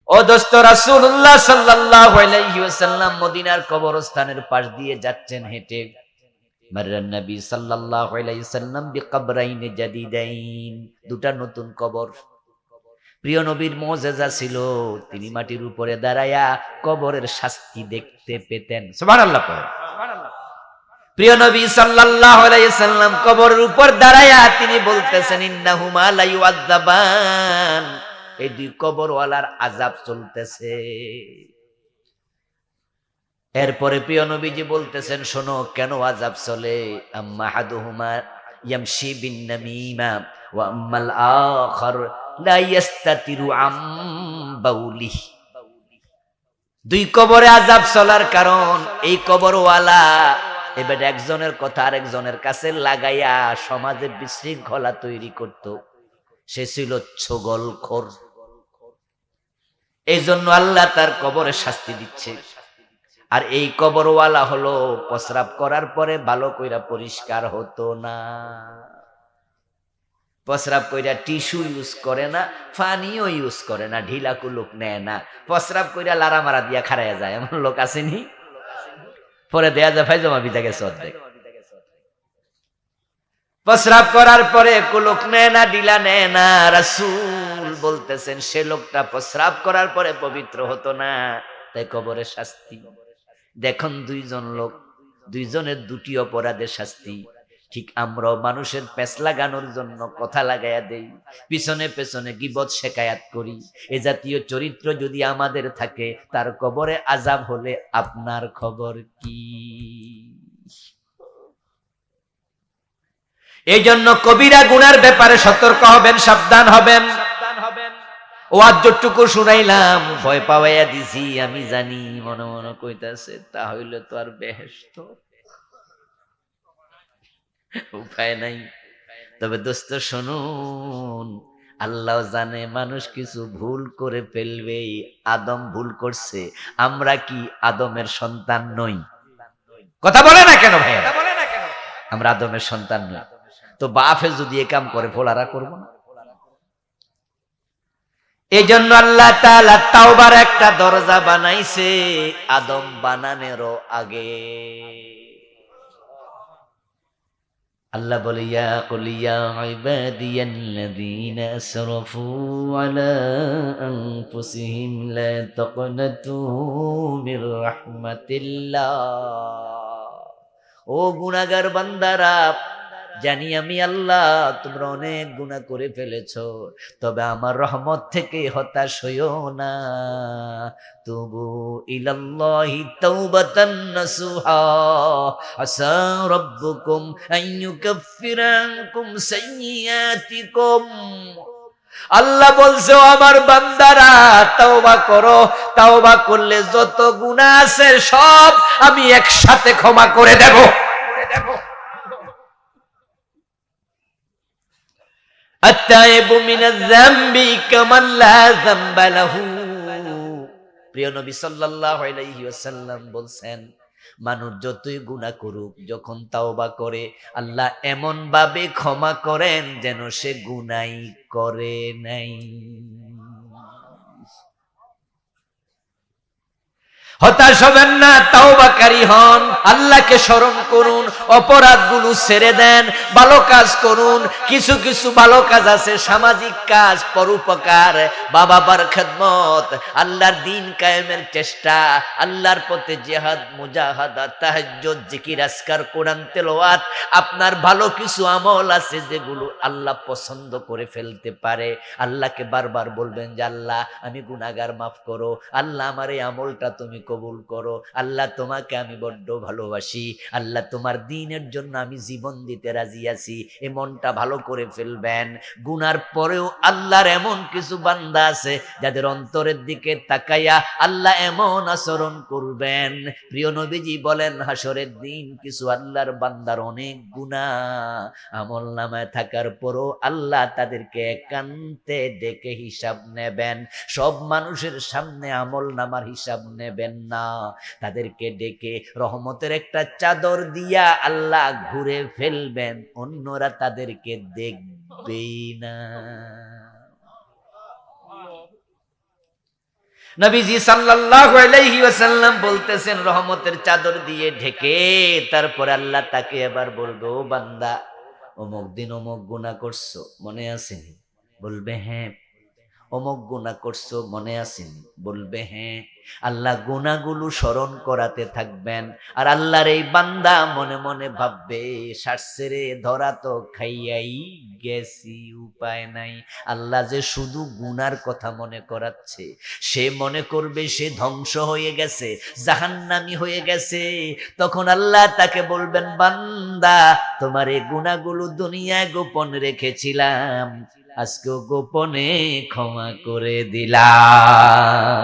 ও দোস্ত, রাসূলুল্লাহ সাল্লাল্লাহু আলাইহি ওয়াসাল্লাম মদিনার কবরস্থানের পাশ দিয়ে যাচ্ছেন হেঁটে। মাররান নবী সাল্লাল্লাহু আলাইহি ওয়াসাল্লাম বিকবরাইন জাদিদাইন, দুটা নতুন কবর। প্রিয় নবীর মুজিজা ছিল তিনি মাটির উপরে দাঁড়ায়া কবরের শাস্তি দেখতে পেতেন। সুবহানাল্লাহ পড়েন। প্রিয় নবী সাল্লাল্লাহু আলাইহি ওয়াসাল্লাম কবরের উপর দাঁড়ায়া তিনি বলতেছেন, ইন্নাহুমা লা ইউআযাবান, এই দুই কবরওয়ালার আযাব চলতেছে। এরপরে প্রিয় নবীজি বলতেছেন, শোনো কেন আযাব চলে। আম্মা হাদুহুমা ইয়ামশি বিন নামিমা ওয়া আম্মাল আখার লা ইস্তাতিরু আম বাউলি। দুই কবরে আযাব চলার কারণ এই কবরওয়ালা এবার একজনের কথা আরেকজনের কাছে লাগাইয়া সমাজে বিশৃঙ্খলা তৈরি করত। সে ছিল ছোগলখোর। এই জন্য আল্লাহ তার কবরে শাস্তি দিচ্ছে। আর এই কবরওয়ালা হলো প্রস্রাব করার পরে ভালো কইরা পরিষ্কার হতো না। প্রস্রাব কইরা টিস্যু ইউজ করে না, পানিও ইউজ করে না, ঢিলা কুলুক নেয় না, প্রস্রাব কইরা লারা মারা দিয়া খারাইয়া যায়। এমন লোক আসেনি? পরে দেয়া যায় ফাইজমা ভিজা গেছে অর্ধেক। প্রস্রাব করার পরে কুলুক নেয় না, ঢিলা নেয় না। রাসূল বলতেছেন সে লোকটা প্রস্রাব করার পরে পবিত্র হতো না, তাই কবরে শাস্তি। দেখুন দুইজন লোক, দুইজনের দুটি অপরাধের শাস্তি। ঠিক আমরাও মানুষের পেছ লাগানোর জন্য কথা লাগাইয়া দেই, পিছনে পেছনে গীবত শেকায়াত করি। এ জাতীয় চরিত্র যদি আমাদের থাকে, তার কবরে আযাব হলে আপনার খবর কি? এই জন্য কবিরা গুনার ব্যাপারে সতর্ক হবেন, সাবধান হবেন। ওয়াজ যতটুকু শুনাইলাম ভয় পাওয়াইয়া দিছি, আমি জানি মনে মনে কইতাছে তা হইলে তো আর বেহেশত, উপায় নাই। তবে দোস্ত শুনুন, আল্লাহ জানে মানুষ কিছু ভুল করে ফেলবে। আদম ভুল করছে, আমরা কি আদমের সন্তান নই? কথা বলে না কেন ভাই? আমরা আদমের সন্তান নই, তো বাপে যদি এ কাম করে ফোলারা করবো না? এই জন্য আল্লাহ তাআলা তাওবার একটা দরজা বানাইছে আদম বানানেরও আগে। আল্লাহ বলে, ইয়া কুল ইয়া ইবাদিয়াল্লাযীনা আসরাফু আলা আনফুসিহিম লা তাকনাতু মির রাহমাতিল্লাহ। ও গুনাহগার বান্দারা, জানি আমি আল্লাহ তোমরা অনেক গুনাহ করে ফেলেছো, তবে আমার রহমত থেকে হতাশ হইও না। তুবু ইলাল্লাহি তাওবাতান নাসুহা আসা রাব্বুকুম আন ইউকাফফিরা আনকুম সাইয়্যাতিকুম। আল্লাহ বলছে, আমার বান্দারা তাওবা করো, তাওবা করলে যত গুনাহ আছে সব আমি একসাথে ক্ষমা করে দেব। আত্তাইবু মিনাজ যামবি কামান লা যামবা লাহু। প্রিয় নবী সাল্লাল্লাহু আলাইহি ওয়াসাল্লাম বলছেন, মানুষ যতই গুনাহ করুক, যখন তাওবা করে আল্লাহ এমন ভাবে ক্ষমা করেন যেন সে গুনাহই করে নাই। হতাশ হবেন না, তাওবাকারী হন, আল্লাহকে স্মরণ করুন, অপরাধগুলো ছেড়ে দেন, ভালো কাজ করুন। কিছু কিছু ভালো কাজ আছে, সামাজিক কাজ, পরোপকার, বাবার খেদমত, আল্লাহর দ্বীন কায়েমের চেষ্টা, আল্লাহর পথে জিহাদ, মুজাহাদা, তাহাজ্জুদ, জিকির, আজকার, কোরআন তেলাওয়াত। আপনার ভালো কিছু আমল আছে যেগুলো আল্লাহ পছন্দ করে ফেলতে পারে। আল্লাহকে বারবার বলবেন যে আল্লাহ আমি গুনাহগার, মাফ করো। আল্লাহ আমার এই আমলটা তুমি কবুল করো। আল্লাহ তোমাকে আমি বড্ড ভালোবাসি। আল্লাহ তোমার দ্বীনের জন্য আমি জীবন দিতে রাজি আছি। এই মনটা ভালো করে ফেলবেন। গুনার পরেও আল্লাহর এমন কিছু বান্দা আছে যাদের অন্তরের দিকে তাকাইয়া আল্লাহ এমন আচরণ করবেন। প্রিয় নবীজি বলেন, হাসরের দিন কিছু আল্লাহর বান্দার অনেক গুনাহ আমল নামায় থাকার পরও আল্লাহ তাদেরকে একান্তে ডেকে হিসাব নেবেন। সব মানুষের সামনে আমল নামার হিসাব নেবেন না, তাদেরকে ডেকে রহমতের একটা চাদর দিয়া আল্লাহ ঘুরে ফেলবেন, অন্যরা তাদেরকে দেখবেই না। নবীজি সাল্লাল্লাহু আলাইহি ওয়াসাল্লাম বলতেছেন রহমতের চাদর দিয়ে ঢেকে, তারপর আল্লাহ তাকে এবার বলবে, ও বান্দা, অমুক দিন অমুক গুনাহ করছো, মনে আছে? বলবে হ্যাঁ। অমুক গুনাহ করছো, মনে আসেনি? বলবে হ্যাঁ। আল্লাহ গুনাহগুলো স্মরণ করাতে থাকবেন, আর আল্লাহর এই বান্দা মনে মনে ভাববে, শাস্ত্রে ধরা তো খাইয়াই গেছি, উপায় নাই। আল্লাহ যে শুধু গুনার কথা মনে করাচ্ছে, সে মনে করবে সে ধ্বংস হয়ে গেছে, জাহান্নামী হয়ে গেছে। তখন আল্লাহ তাকে বলবেন, বান্দা, তোমার এই গুনাহগুলো দুনিয়ায় গোপন রেখেছিলাম, আজকে গোপনে ক্ষমা করে দিলাম।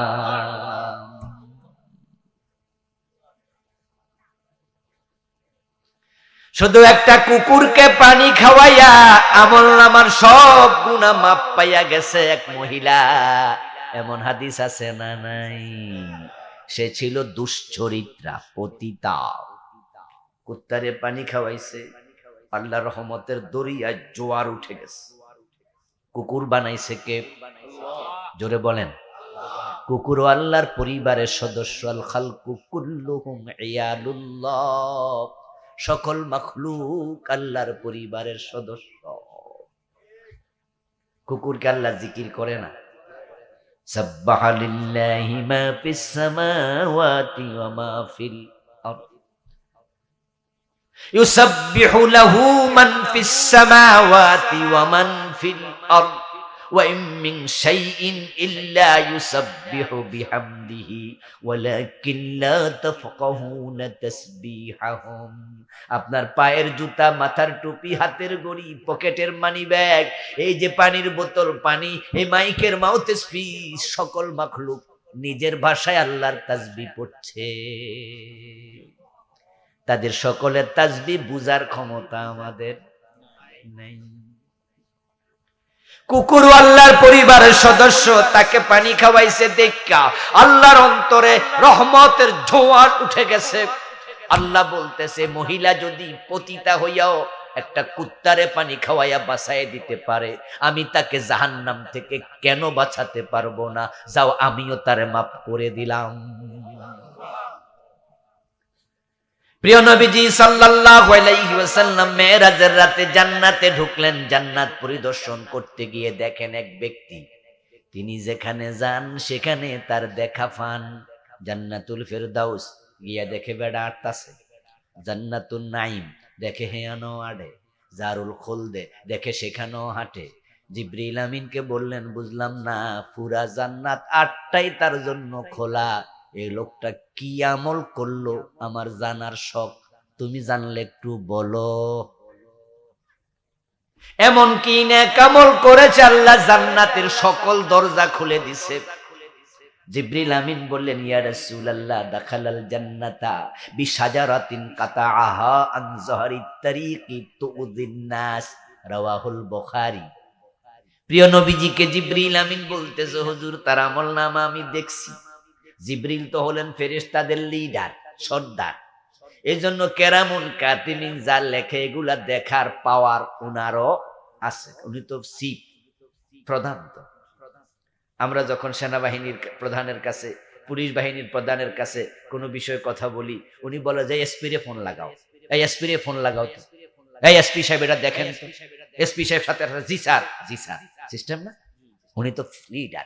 শুধু একটা কুকুরকে পানি খাওয়াইয়া আমলনামার সব গুনাহ মাপ পাইয়া গেছে এক মহিলা। এমন হাদিস আছে না নাই? সে ছিল দুশ্চরিত্রা, পতিতা। কুত্তারে পানি খাওয়াইছে, আল্লাহ রহমতের দরিয়ায় জোয়ার উঠে গেছে। কুকুর বানাইছে কে? জোরে বলেন। কুকুর আল্লাহর পরিবারের সদস্য। আল খালকু কুল্লুহুম ইয়ালুল্লাহ, সকল মাখলুক আল্লাহর পরিবারের সদস্য। কুকুরকে আল্লাহ জিকির করে না? সাব্বাহা লিল্লাহি মা ফিস সামাওয়াতি ওয়া মা ফিল আরদ, ইউসাব্বিহু লাহু মান ফিস সামাওয়াতি ওয়া মান ফিল আরদ وَإِن مِّن شَيْءٍ إِلَّا يُسَبِّحُ بِحَمْدِهِ وَلَكِنْ لَا تَفْقَهُونَ تَسْبِيحَهُمْ। আপনার পায়ের জুতা, মাথার টুপি, হাতের ঘড়ি, পকেটের মানি ব্যাগ, এই যে পানির বোতল, পানি, এই মাইকের মাউথপিস, সকল মাখলুক নিজের ভাষায় আল্লাহর তাসবিহ পড়ছে। তাদের সকলের তাসবিহ বুঝার ক্ষমতা আমাদের নেই। কুকুর আল্লাহর পরিবারের সদস্য, তাকে পানি খাওয়াইছে দেখা আল্লাহর অন্তরে রহমতের জোয়ার উঠে গেছে। আল্লাহ বলতেছে, মহিলা যদি পতিতা হইয়াও একটা কুত্তারে পানি খাওয়াইয়া বাঁচাইয়া দিতে পারে, আমি তাকে জাহান্নাম থেকে কেন বাঁচাতে পারবো না? যাও, আমিও তারে মাফ করে দিলাম। প্রিয় নবীজি সাল্লাল্লাহু আলাইহি ওয়াসাল্লাম মেরাজের রাতে জান্নাতে ঢুকলেন। জান্নাত পরিদর্শন করতে গিয়ে দেখেন এক ব্যক্তি, তিনি যেখানে যান সেখানে তার দেখা পান। জান্নাতুল ফেরদাউস গিয়া দেখে বেড়া আটতাছে, জান্নাতুন নাইম দেখে হেয়ানো আড়ে, জারুল খুলদে দেখে সেখানেও হাঁটে। জিবরিল আমিনকে বললেন, বুঝলাম না, পুরা জান্নাত আটটাই তার জন্য খোলা, এই লোকটা কি আমল করলো আমার জানার শখ, তুমি জানলে একটু বলো। এমন কি নেক আমল করেছে আল্লাহ জান্নাতের সকল দরজা খুলে দিছে। জিবরিল আমিন বললেন, ইয়া রাসূলুল্লাহ, দাখালাল জান্নাতা বিশাজারাতিন কাতাআহা আন যাহরিত তারিকি তুযিন নাস, রাওয়াহুল বুখারী। প্রিয় নবীজিকে জিবরিল আমিন বলতেছে, হুজুর, তার আমলনামা আমি দেখছি। জিবরিল তো হলেন ফেরেশতাদের লিডার, সর্দার। এজন্য কেরামুন কাতিবিন যা লেখে এগুলা দেখার পাওয়ার উনারও আছে। উনি তো চিফ, প্রধান। তো আমরা যখন সেনাবাহিনীর প্রধানের কাছে, পুলিশ বাহিনীর প্রধানের কাছে কোনো বিষয়ে কথা বলি, উনি বলে যে এসপি রে ফোন লাগাও, এই এসপি রে ফোন লাগাও, তো এই এসপি সাহেব এটা দেখেন, তো এসপি সাহেব সাথে জি স্যার, জি স্যার, সিস্টেম না? উনি তো লিডার,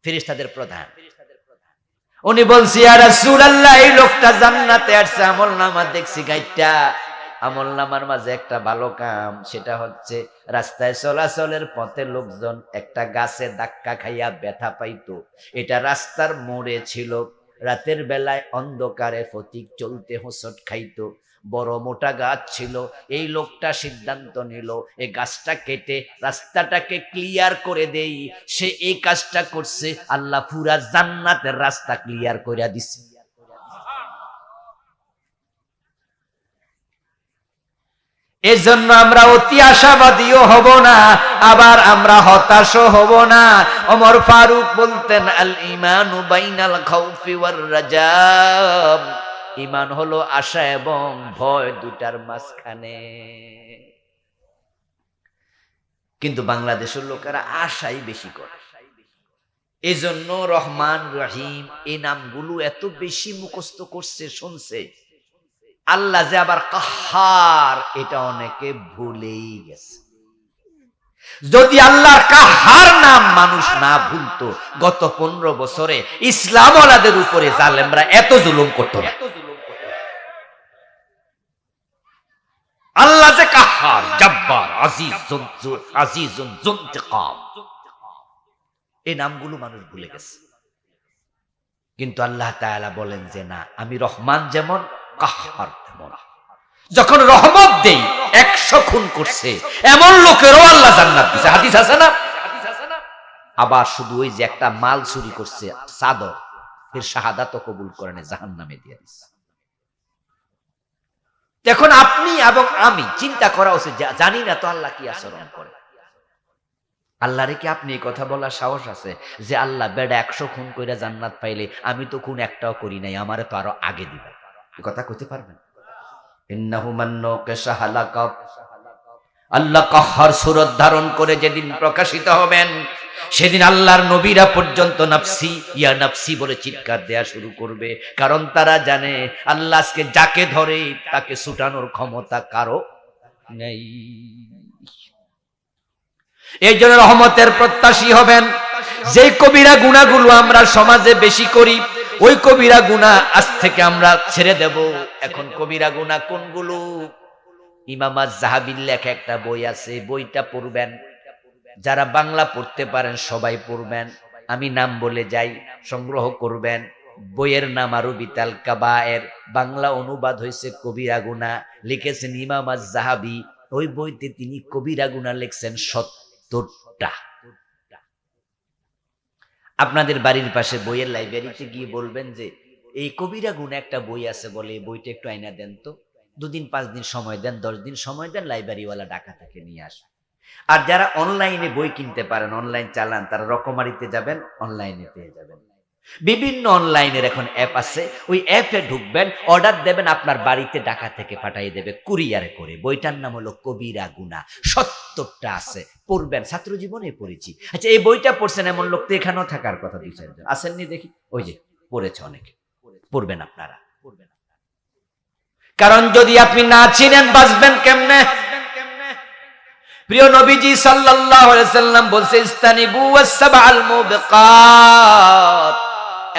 ফেরেশতাদের প্রধান। উনি বলছি, ইয়া রাসূলুল্লাহ, এই লোকটা জান্নাতে আসছে, আমলনামা দেখছি গাইটা। আমলনামার মাঝে একটা ভালো কাম, সেটা হচ্ছে রাস্তায় চলাচলের পথে লোকজন একটা গাছে ধাক্কা খাইয়া ব্যথা পাইতো। এটা রাস্তার মোড়ে ছিল, রাতের বেলায় অন্ধকারে ফতিক চলতে হোঁচট খাইতো। বড় মোটা গাছ ছিল। এই লোকটা সিদ্ধান্ত নিল, এই গাছটা কেটে রাস্তাটাকে ক্লিয়ার করে দেই। সে এই কাজটা করছে, আল্লাহ পুরা জান্নাতের রাস্তা ক্লিয়ার করে দিছে। এজন্য আমরা অতি আশাবাদীও হব না, আবার আমরা হতাশও হব না। ওমর ফারুক বলতেন, আল ঈমানু বাইনাল খাউফি ওয়ার রাজা, ঈমান হলো আশা এবং ভয় দুটার মাঝখানে। কিন্তু বাংলাদেশের লোকেরা আশাই বেশি করে। এজন্য রহমান রহিম এই নামগুলো এত বেশি মুখস্থ করছে, শুনছে। আল্লাহ যে আবার কাহার, এটা অনেকে ভুলেই গেছে। যদি আল্লাহর কাহার নাম মানুষ না ভুলতো, গত 15 বছরে ইসলাম ওয়ালাদের উপরে জালেমরা এত জুলুম করতো না। আল্লাহ যে কাহার, জব্বার, আজিজুন যুনতিকাম, এই নামগুলো মানুষ ভুলে গেছে। কিন্তু আল্লাহ তাআলা বলেন যে না, আমি রহমান যেমন কাহার তেমন। যখন রহমত দেই 100 খুন করছে এমন লোকেরও আল্লাহ জান্নাত দিয়েছে, হাদিস আছে না? আবার শুধু ওই যে একটা মাল চুরি করছে চাদর, এর শাহাদাতও কবুল করে না, জাহান্নামে দিয়ে দিয়েছে। এখন আপনি এবং আমি চিন্তা করা উচিত, জানি না তো আল্লাহ কি আচরণ করে। আল্লাহরে কি আপনি এই কথা বলার সাহস আছে যে আল্লাহ বেডা 100 খুন কইরা জান্নাত পাইলে আমি তো খুন একটাও করি নাই, আমারে তো আরো আগে দিবে? এই কথা কইতে পারবেন? ইন্নাহু মান নাকাশা হালাকা। আল্লাহ কাহ্হার সূরত ধারণ করে যেদিন প্রকাশিত হবেন, সেদিন আল্লাহর নবীরা পর্যন্ত নাফসি ইয়া নাফসি বলে চিৎকার দেয়া শুরু করবে। কারণ তারা জানে আল্লাহ আজকে যাকে ধরে তাকে ছুটানোর ক্ষমতা কারো নেই। এই জন্য রহমতের প্রত্যাশী হবেন। যে কবিরা গুনাহগুলো আমরা সমাজে বেশি করি, ওই কবিরা গুনাহ আজ থেকে আমরা ছেড়ে দেব। এখন কবিরা গুনাহ কোনগুলো? ইমাম আয-যাহাবীর লেখা একটা বই আছে, বইটা পড়বেন। যারা বাংলা পড়তে পারেন সবাই পড়বেন, আমি নাম বলে যাই, সংগ্রহ করবেন। বইয়ের নাম আরবিতে আল কাবায়ের, বাংলা অনুবাদ হয়েছে কবিরা গুনাহ, লিখেছেন ইমাম আয-যাহাবী। ওই বইতে তিনি কবিরা গুনাহ লিখছেন 70টা। আপনাদের বাড়ির পাশে বইয়ের লাইব্রেরিতে গিয়ে বলবেন যে এই কবিরা গুনাহ একটা বই আছে, বলে এই বইটা একটু আইনা দেন তো। 2 দিন 5 দিন সময় দেন, 10 দিন সময় দেন, লাইব্রেরিওয়ালা ঢাকা থেকে নিয়ে আসবে। আর যারা অনলাইনে বই কিনতে পারেন, অনলাইন চালান, তারা রকমারিতে যাবেন, অনলাইনে পেয়ে যাবেন। বিভিন্ন অনলাইনের এখন অ্যাপ আছে, ওই অ্যাপে ঢুকবেন, অর্ডার দেবেন, আপনার বাড়িতে ঢাকা থেকে পাঠিয়ে দেবে কুরিয়ারে করে। বইটার নাম হলো কবিরা গুনাহ, 70টা আছে, পড়বেন। ছাত্র জীবনে পড়েছি। আচ্ছা, এই বইটা পড়ছেন এমন লোক তো এখানেও থাকার কথা 2-4 জন আসেননি দেখি? ওই যে পড়েছে অনেকে, পড়বেন আপনারা। কারণ যদি আপনি না চিনেন বাঁচবেন কেমনে? প্রিয় নবীজি সাল্লাল্লাহু আলাইহি সাল্লাম বলছে ইস্তানিবু ওয়াসসাবাল মুবিকাত,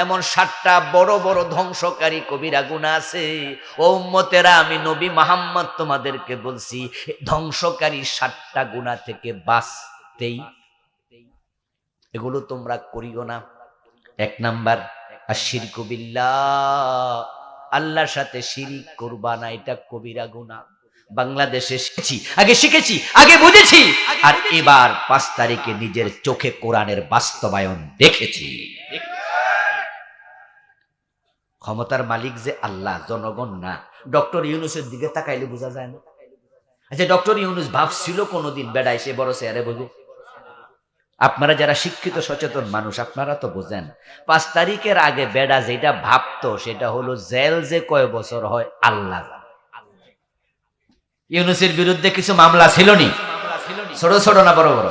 এমন 7টা বড় বড় ধ্বংসকারী কবিরা গুনাহ আছে। ও উম্মতেরা, আমি নবী মুহাম্মদ তোমাদেরকে বলছি, ধ্বংসকারী 7টা গুনাহ থেকে বাঁচতেই এগুলো তোমরা করিও না। 1 নাম্বার আশিরকু বিল্লাহ, আল্লাহর সাথে শিরিক করবা না, এটা কবিরা গুনাহ। বাংলাদেশে শিখেছি, আগে বুঝেছি, আর এবার 5 তারিখে নিজের চোখে কোরআনের বাস্তবায়ন দেখেছি। ক্ষমতার মালিক যে আল্লাহ, জনগণ না। ডক্টর ইউনূসের দিকে তাকাইলে বোঝা যায় না? আচ্ছা, ডক্টর ইউনূস ভাবছিল কোনদিন বেড়ায় সে বড় চেয়ারে বসে? আপনারা যারা শিক্ষিত সচেতন মানুষ, আপনারা তো বোঝেন 5 তারিখের আগে বেড়া যেটা ভাবতো সেটা হলো জেল যে কয় বছর হয় আল্লাহ। ইউনূসের বিরুদ্ধে কিছু মামলা ছিল নি? ছোট ছোট না বড় বড়?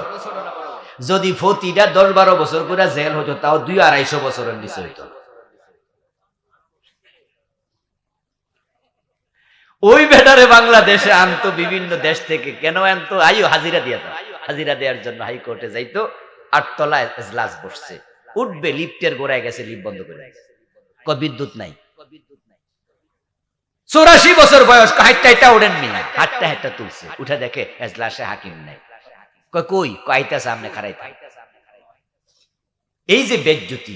যদি ফতিটা 10-12 বছর করে জেল হতো, তাও 200-250 বছরের নিচে হইতো। ওই বেটারে বাংলাদেশে আনতো বিভিন্ন দেশ থেকে। কেন আনতো? হাজিরা দিয়ে, হাজিরা দেওয়ার জন্য হাইকোর্টে যাইতো। 8 তলায় এজলাস বসছে, উঠবে, লিফটের গোড়ায় গেছে, লিফট বন্ধ করে বিদ্যুৎ নাই। 84 বছর বয়স, হাইটা ওড়েন নিয়ে হাটটা তুলছে, উঠে দেখে এজলাসে হাকিম নাই। কই আইতা সামনে খারাই। এই যে বেজ্জতি,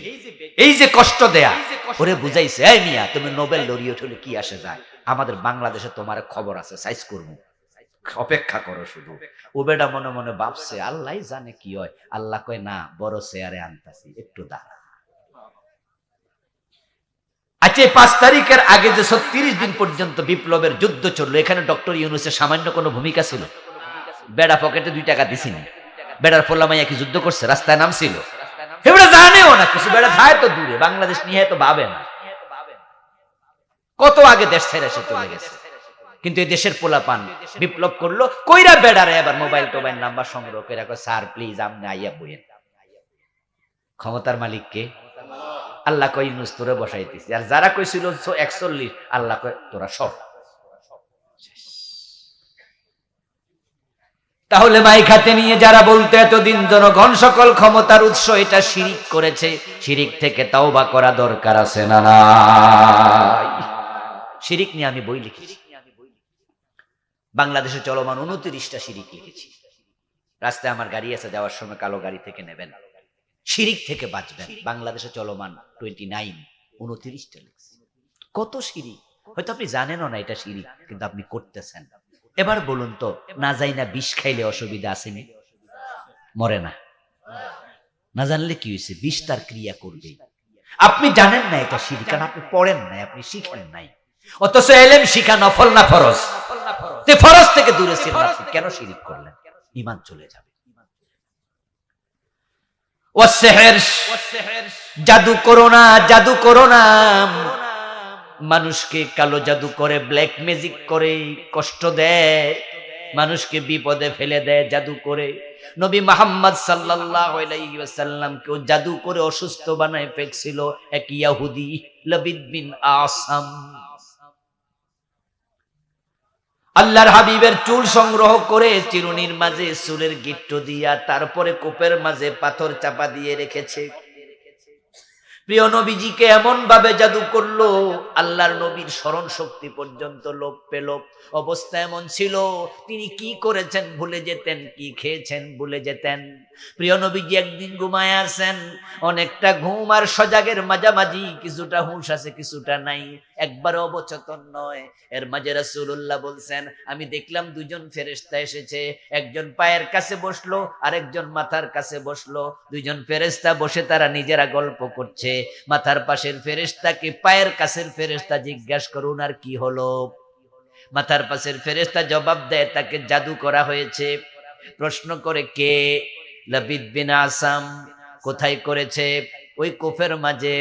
এই যে কষ্ট দেয়া, ওরে বুঝাইছে, এই মিয়া তুমি নোবেল লরিয়েট হলে কি আসে যায়, আমাদের বাংলাদেশে তোমার খবর আছে, সাইজ করবো, অপেক্ষা করো শুধু। ও বেটা মনে মনে ভাবছে আল্লাহ জানে কি হয়। আল্লাহ কয় না, বড় চেয়ারে আনতাছি, একটু দাঁড়া। আচ্ছা, 5 তারিখের আগে যে 36 দিন পর্যন্ত বিপ্লবের যুদ্ধ চললো, এখানে ডক্টর ইউনূসের সামান্য কোনো ভূমিকা ছিল? বেড়া পকেটে 2 টাকা দিছিনি? বেড়ার পোলামাইয়া কি যুদ্ধ করছে? রাস্তায় নামছিল? এবারে জানেও না কিছু, বেড়া যায় তো দূরে, বাংলাদেশ নিয়ে তো ভাবে না। কত আগে দেশ ছেড়ে সে চলে গেছে। কিন্তু এই দেশের পোলাপান বিপ্লব করলো, কইরা বেড়ারে এবার মোবাইল টোবাইল নাম্বার সংগ্রহ করে, স্যার প্লিজ আপনি আইয়া বইয়েন। ক্ষমতার মালিক কে? আল্লাহ কয় ইউনূস তোরে বসাইতেছি। আর যারা কইছিল 41, আল্লাহ কয় তোরা সব। তাহলে মাইক হাতে নিয়ে যারা বলতে এতদিন জনগণ সকল ক্ষমতার উৎস, এটা শিরিক করেছে। শিরিক থেকে তাওবা করা দরকার আছে না নাই? শিরিক নিয়ে আমি বই লিখেছি, বাংলাদেশে চলমান 29টা শিরিক লিখেছি। রাস্তায় আমার গাড়ি আছে, যাওয়ার সময় কালো গাড়ি থেকে নেবেন, শিরিক থেকে বাঁচবেন। বাংলাদেশে চলমান 29টা লিখছি। কত শিরিক হয়তো আপনি জানেনও না এটা শিরিক, কিন্তু আপনি করতেছেন। এবার বলুন তো, না যাই না বিষ খাইলে অসুবিধা আসেনি? মরে না, না জানলে কি হয়েছে? বিষ তার ক্রিয়া করবে। আপনি জানেন না এটা শিরিক, কারণ আপনি পড়েন নাই, আপনি শিখেন নাই। অথচ এলেম শিখা নফল না ফরজ? ফরজ থেকে দূরে ছিলেন আপনি, কেন শিরিক করলেন? ঈমান চলে যাবে। জাদু করো না, জাদু করো না। মানুষকে কালো জাদু করে, ব্ল্যাক ম্যাজিক করে কষ্ট দেয়, মানুষকে বিপদে ফেলে দেয় জাদু করে। নবী মুহাম্মদ সাল্লাল্লাহু আলাইহি ওয়াসাল্লাম কেউ জাদু করে অসুস্থ বানায় ফেলছিল এক ইহুদি, লাবিদ বিন আসাম। আল্লাহর হাবিবের চুল সংগ্রহ করে চিরুনির মাঝে চুলের গিট্টু দিয়া, তারপরে কূপের মাঝে পাথর চাপা দিয়ে রেখেছে। প্রিয় নবীজিকে এমন ভাবে জাদু করলো, আল্লাহর নবীর স্মরণ শক্তি পর্যন্ত লোপ পেল। অবস্থা এমন ছিল, তিনি কি করেছেন ভুলে যেতেন, কি খেয়েছেন ভুলে যেতেন। প্রিয় নবীজি একদিন ঘুমায় আছেন, অনেকটা ঘুম আর সজাগের মাঝামাঝি, কিছুটা হুঁশ আছে কিছুটা নাই, একবার অবচেতন নয়। এর মাঝে রাসূলুল্লাহ বলছেন, আমি দেখলাম দুজন ফেরেশতা এসেছে, একজন পায়ের কাছে বসলো, আরেকজন মাথার কাছে বসলো। দুইজন ফেরেশতা বসে তারা নিজেরা গল্প করছে। মাথার পাশের ফেরেশতাকে পায়ের কাছের ফেরেশতা জিজ্ঞাসা করুন আর কি হলো? মাথার পাশের ফেরেশতা জবাব দেয়, তাকে জাদু করা হয়েছে। প্রশ্ন করে, কে? লাবিদ বিন আসাম। কোথায় করেছে? ওই কূপের মাঝে।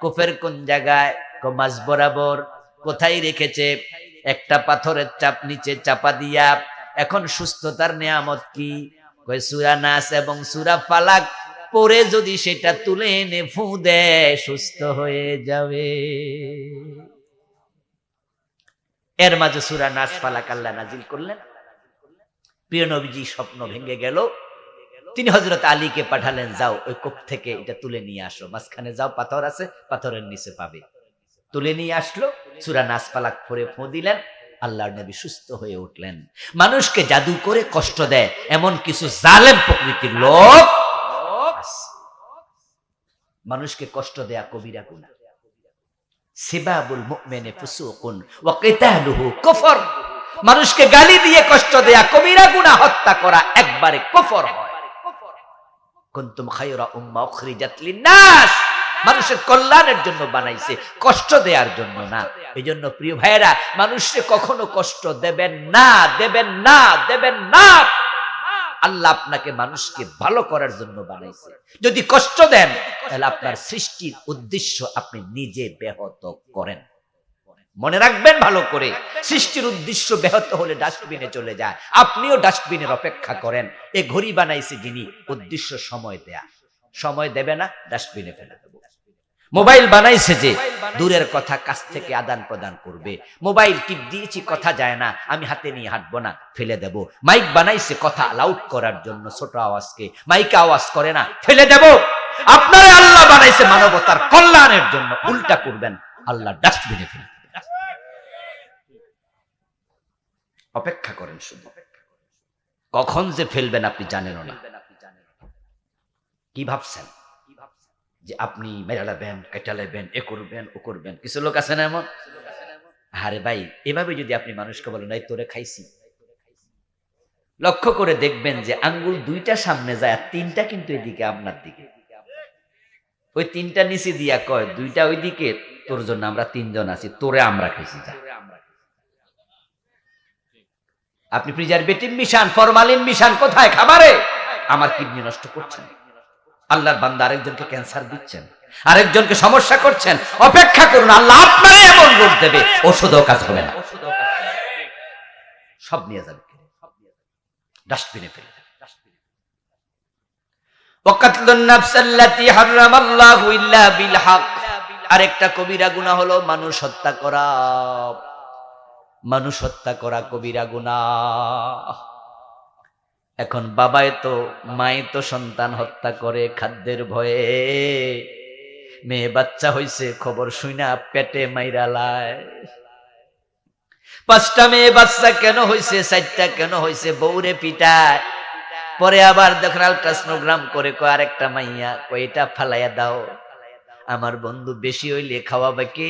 কূপের কোন জায়গায়? মাঝ বরাবর। কোথায় রেখেছে? একটা পাথরের চাপ নিচে চাপা দিয়া। এখন সুস্থতার নিয়ামত কি? কয় সূরা নাস এবং সূরা ফালাক পরে যদি সেটা তুলে এনে ফু দেয়, সুস্থ হয়ে যাবে। এর মাঝে সূরা নাস ফালাক আল্লাহ নাজিল করলেন। প্রিয় নবীজি স্বপ্ন ভেঙে গেল। তিনি হযরত আলীকে পাঠালেন, যাও ওই কূপ থেকে এটা তুলে নিয়ে আসো, মাঝখানে যাও, পাথর আছে, পাথরের নিচে পাবে। তুলে নিয়ে আসলো, সূরা নাস ফালাক পড়ে ফু দিলেন, আল্লাহর নবী সুস্থ হয়ে উঠলেন। মানুষকে জাদু করে কষ্ট দেয় এমন কিছু জালেম প্রকৃতির লোক আছে। মানুষকে কষ্ট দেয়া কবিরা গুনাহ। সিবাবুল মুমিনি ফুসুকুন ওয়া কিতালুহু কুফর। মানুষকে গালি দিয়ে কষ্ট দেয়া কবিরা গুনাহ, হত্যা করা একবারে কুফর হয়। কুনতুম খায়রা উম্মাহ উখরিজাত লিন-নাস, মানুষের কল্যাণের জন্য বানাইছে, কষ্ট দেওয়ার জন্য না। এইজন্য প্রিয় ভাইয়েরা, মানুষকে কখনো কষ্ট দেবেন না, দেবেন না, দেবেন না। আল্লাহ আপনাকে মানুষকে ভালো করার জন্য বানাইছে। যদি কষ্ট দেন, তাহলে আপনার সৃষ্টির উদ্দেশ্য আপনি নিজে ব্যাহত করেন। মনে রাখবেন ভালো করে, সৃষ্টির উদ্দেশ্য ব্যাহত হলে ডাস্টবিনে চলে যায়। আপনিও ডাস্টবিনের অপেক্ষা করেন। এ ঘড়ি বানাইছে যিনি, উদ্দেশ্য সময় দেয়া। সময় দেবে না, ডাস্টবিনে ফেলে দেব। মোবাইল বানাইছে যে দূরের কথা কাছ থেকে আদান প্রদান করবে। মোবাইল টিপ দিয়েছি, কথা যায় না, আমি হাতে নিয়ে হাঁটবো না, ফেলে দেব। মাইক বানাইছে কথা লাউড করার জন্য, ছোট আওয়াজকে, মাইকে আওয়াজ করে না, ফেলে দেব। আপনারে আল্লাহ বানাইছে মানবতার কল্যাণের জন্য, উল্টা করবেন, আল্লাহ ডাস্টবিনে ফেলে দেবেন। অপেক্ষা করেন শুধু, কখন যে ফেলবেন আপনি জানেন না। কি ভাবছেন যে আপনি মেরালাবেন, কেটালাবেন, এ করবেন, ও করবেন? কিছু লোক আছে না এমন? আরে ভাই, এভাবে যদি আপনি মানুষকে বলেন এই তোরে খাইছি, লক্ষ্য করে দেখবেন যে আঙ্গুল দুইটা সামনে যায়, তিনটা কিন্তু এদিকে আপনার দিকে। ওই তিনটা নিচে দিয়া কয় দুইটা ওই দিকে, তোর জন্য আমরা তিনজন আছি, তোরে আমরা খাইছি। যা, আপনি প্রিজারভেটিভ মিশান, ফরমালিন মিশান কোথায়? খাবারে। আমার কিডনি নষ্ট করছেন, আল্লাহর বান্দা আরেকজনকে ক্যান্সার দিচ্ছেন, আরেকজনকে সমস্যা করছেন। অপেক্ষা করুন, আল্লাহ আপনার এমন রোগ দেবে, ওষুধও কাজ হবে না, সব নিয়ে যাবে, ডাস্টবিনে ফেলে দেবে। ওয়াকাতলুন নাফসাল্লাতী হারামাল্লাহু ইল্লা বিল হক। আরেকটা কবিরা গুনাহ হলো মানুষ হত্যা করা। মানুষ হত্যা করা কবিরা গুনাহ। এখন বাবাই তো মাই তো সন্তান হত্যা করে খাদ্যের ভয়ে। মেয়ে বাচ্চা হইছে খবর শুইনা পেটে মাইরা লায়। 5টা মেয়ে বাচ্চা কেন হইছে, 4টা কেন হইছে, বউরে পিটায়। পরে আবার দেখেন আলট্রাসোনোগ্রাম করে কয় আরেকটা মাইয়া, কয় এটা ফালাইয়া দাও। আমার বন্ধু বেশি হইলে খাওয়াবে কে,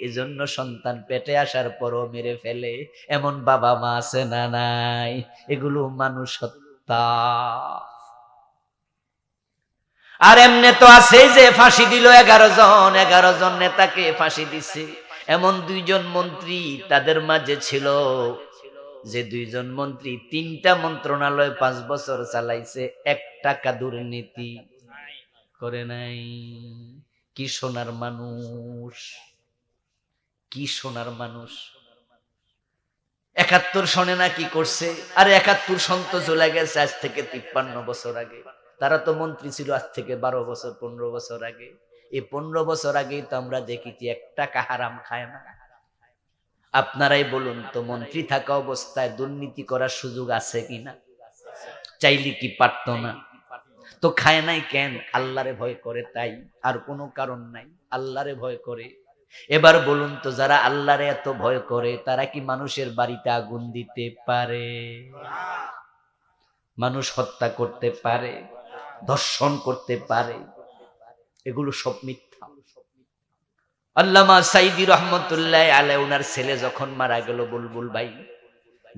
এজন্য সন্তান পেটে আসার পরও মেরে ফেলে। এমন বাবা মা আছে না নাই? এগুলো মানুষ হত্যা। আর এমনি তো আছে যে ফাঁসি দিল 11 জন নেতাকে ফাঁসি দিছে। এমন 2 জন মন্ত্রী তাদের মাঝে ছিল, যে 2 জন মন্ত্রী 3টা মন্ত্রণালয় 5 বছর চালাইছে, 1 টাকা দুর্নীতি করে নাই। কি সোনার মানুষ, কি সোনার মানুষ। 71 সনে না কি করছে? আরে 71 সন তো চলে গেছে আজ থেকে 53 বছর আগে। তারা তো মন্ত্রী ছিল আজ থেকে 12 বছর 15 বছর আগে। এই 15 বছর আগেই তো আমরা দেখেছি 1 টাকা হারাম খায় না। আপনারাই বলুন তো, মন্ত্রী থাকা অবস্থায় দুর্নীতি করার সুযোগ আছে কিনা? চাইলে কি পারতো না? তো খায় নাই কেন? আল্লাহরে ভয় করে, তাই, আর কোনো কারণ নাই। আল্লাহরে ভয় করে। এবার বলুন তো, যারা আল্লাহরে এত ভয় করে তারা কি মানুষের বাড়িতে আগুন দিতে পারে? মানুষ হত্যা করতে পারে? ধর্ষণ করতে পারে? এগুলো সব মিথ্যা। আল্লামা সাইদি রহমতুল্লাহ আলাইহি, ওনার ছেলে যখন মারা গেল বুলবুল ভাই,